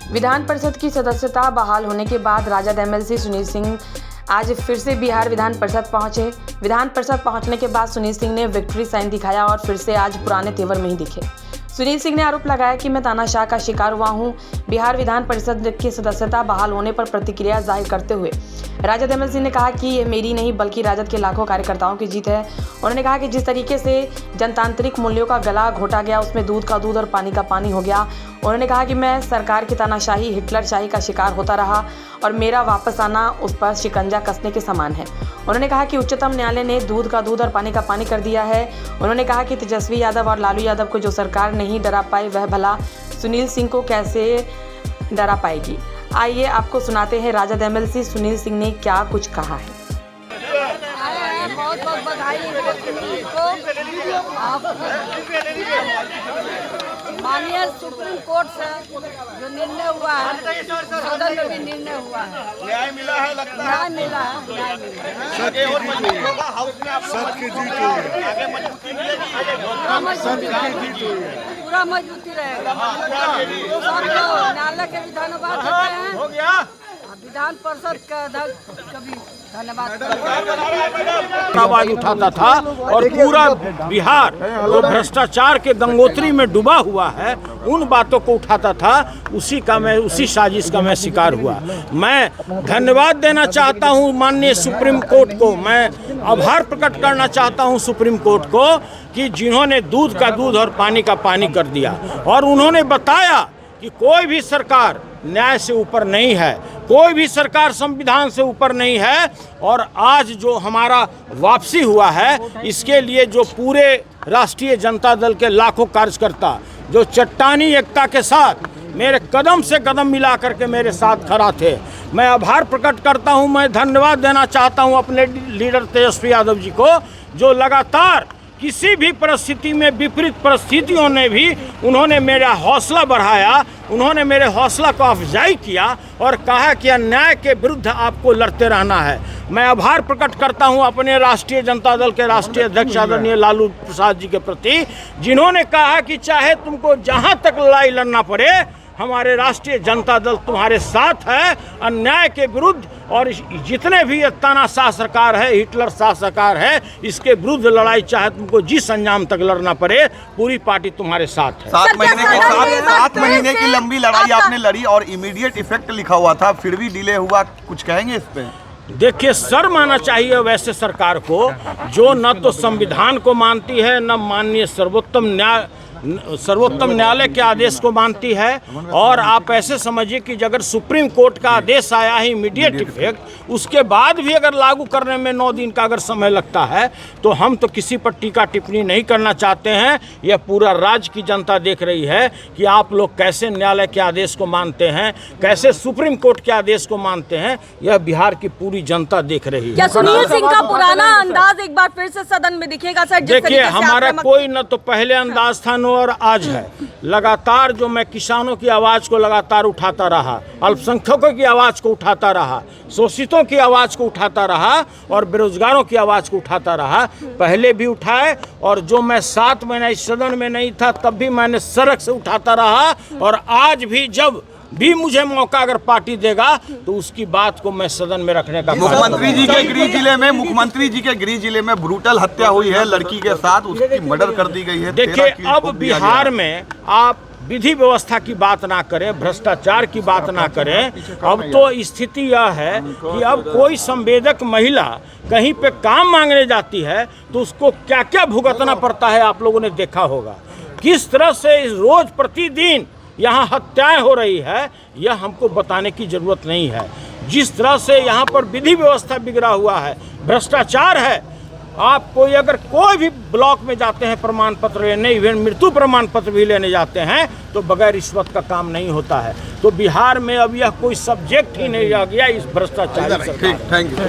विधान परिषद की सदस्यता बहाल होने के बाद राजद एमएलसी सुनील सिंह आज फिर से बिहार विधान परिषद पहुंचे। विधान परिषद पहुंचने के बाद सुनील सिंह ने विक्ट्री साइन दिखाया और फिर से आज पुराने तेवर में ही दिखे। सुनील सिंह ने आरोप लगाया कि मैं तानाशाह का शिकार हुआ हूं। बिहार विधान परिषद की सदस्यता बहाल होने पर प्रतिक्रिया जाहिर करते हुए राजद एमएलसी ने कहा कि यह मेरी नहीं बल्कि राजद के लाखों कार्यकर्ताओं की जीत है। उन्होंने कहा कि जिस तरीके से जनतांत्रिक मूल्यों का गला घोटा गया उसमें दूध का दूध और पानी का पानी हो गया। उन्होंने कहा कि मैं सरकार की तानाशाही हिटलरशाही का शिकार होता रहा और मेरा वापस आना उस पर शिकंजा कसने के समान है। उन्होंने कहा कि उच्चतम न्यायालय ने दूध का दूध और पानी का पानी कर दिया है। उन्होंने कहा कि तेजस्वी यादव और लालू यादव को जो सरकार नहीं डरा पाई वह भला सुनील सिंह को कैसे डरा पाएगी। आइए आपको सुनाते हैं राजद एमएलसी सुनील सिंह ने क्या कुछ कहा है। बहुत बहुत बधाई माननीय सुप्रीम कोर्ट से जो निर्णय हुआ है, सदन में भी निर्णय हुआ है, न्याय मिला है, लगता है न्याय मिला है, पूरा मजबूती रहेगा। न्यायालय के भी धन्यवाद देते हैं, विधान परिषद का अध्यक्ष कभी धन्यवाद आवाज उठाता था और पूरा बिहार जो भ्रष्टाचार के गंगोत्री में डूबा हुआ है उन बातों को उठाता था। उसी साजिश का मैं शिकार हुआ। मैं धन्यवाद देना चाहता हूं माननीय सुप्रीम कोर्ट को। मैं आभार प्रकट करना चाहता हूं सुप्रीम कोर्ट को कि जिन्होंने दूध का दूध और पानी का पानी कर दिया और उन्होंने बताया कि कोई भी सरकार न्याय से ऊपर नहीं है, कोई भी सरकार संविधान से ऊपर नहीं है। और आज जो हमारा वापसी हुआ है इसके लिए जो पूरे राष्ट्रीय जनता दल के लाखों कार्यकर्ता जो चट्टानी एकता के साथ मेरे कदम से कदम मिला करके मेरे साथ खड़ा थे, मैं आभार प्रकट करता हूं। मैं धन्यवाद देना चाहता हूं अपने लीडर तेजस्वी यादव जी को जो लगातार किसी भी परिस्थिति में विपरीत परिस्थितियों ने भी उन्होंने मेरा हौसला बढ़ाया, उन्होंने मेरे हौसला को अफजाई किया और कहा कि अन्याय के विरुद्ध आपको लड़ते रहना है। मैं आभार प्रकट करता हूं अपने राष्ट्रीय जनता दल के राष्ट्रीय अध्यक्ष आदरणीय लालू प्रसाद जी के प्रति, जिन्होंने कहा कि चाहे तुमको जहां तक लड़ाई लड़ना पड़े हमारे राष्ट्रीय जनता दल तुम्हारे साथ है अन्याय के विरुद्ध। और जितने भी ये तानाशाह सरकार है, हिटलर शाह सरकार है, इसके विरुद्ध लड़ाई चाहे तुमको जिस अंजाम तक लड़ना पड़े पूरी पार्टी तुम्हारे साथ है। 7 महीने की लंबी लड़ाई आपने लड़ी और इमीडिएट इफेक्ट लिखा हुआ था, फिर भी डिले हुआ, कुछ कहेंगे इस पे? देखिए, शर्म आना चाहिए वैसे सरकार को जो न तो संविधान को मानती है न माननीय सर्वोत्तम न्यायालय के आदेश को मानती है। और आप ऐसे समझिए कि अगर सुप्रीम कोर्ट का आदेश आया है इमीडिएट इफेक्ट, उसके बाद भी अगर लागू करने में 9 दिन का अगर समय लगता है तो हम तो किसी पर टीका टिप्पणी नहीं करना चाहते हैं। यह पूरा राज्य की जनता देख रही है कि आप लोग कैसे न्यायालय के आदेश को मानते हैं, कैसे सुप्रीम कोर्ट के आदेश को मानते हैं, यह बिहार की पूरी जनता देख रही है। क्या सुनील सिंह का पुराना अंदाज एक बार फिर से सदन में दिखेगा सर? देखिए, हमारा कोई न तो पहले अंदाज था और आज है। लगातार जो मैं किसानों की आवाज़ को लगातार उठाता रहा, अल्पसंख्यकों की आवाज़ को उठाता रहा, शोषितों की आवाज़ को उठाता रहा और बेरोजगारों की आवाज़ को उठाता रहा। पहले भी उठाए और जो मैं 7 महीने इस सदन में नहीं था तब भी मैंने सड़क से उठाता रहा और आज भी जब भी मुझे मौका अगर पार्टी देगा तो उसकी बात को मैं सदन में रखने का। मुख्यमंत्री जी के गृह जिले में ब्रूटल हत्या हुई है लड़की के साथ, उसकी मर्डर कर दी गई है। देखिए, अब बिहार में आप विधि व्यवस्था की बात ना करें, भ्रष्टाचार की बात ना करें। अब तो स्थिति यह है कि अब कोई संवेदक महिला कहीं पे काम मांगने जाती है तो उसको क्या क्या भुगतना पड़ता है आप लोगों ने देखा होगा। किस तरह से रोज प्रतिदिन यहाँ हत्याएं हो रही है यह हमको बताने की जरूरत नहीं है। जिस तरह से यहाँ पर विधि व्यवस्था बिगड़ा हुआ है, भ्रष्टाचार है। आप अगर कोई भी ब्लॉक में जाते हैं प्रमाण पत्र लेने, इवन मृत्यु प्रमाण पत्र भी लेने जाते हैं तो बगैर रिश्वत का काम नहीं होता है। तो बिहार में अब यह कोई सब्जेक्ट ही नहीं रह गया इस भ्रष्टाचार। Thank you.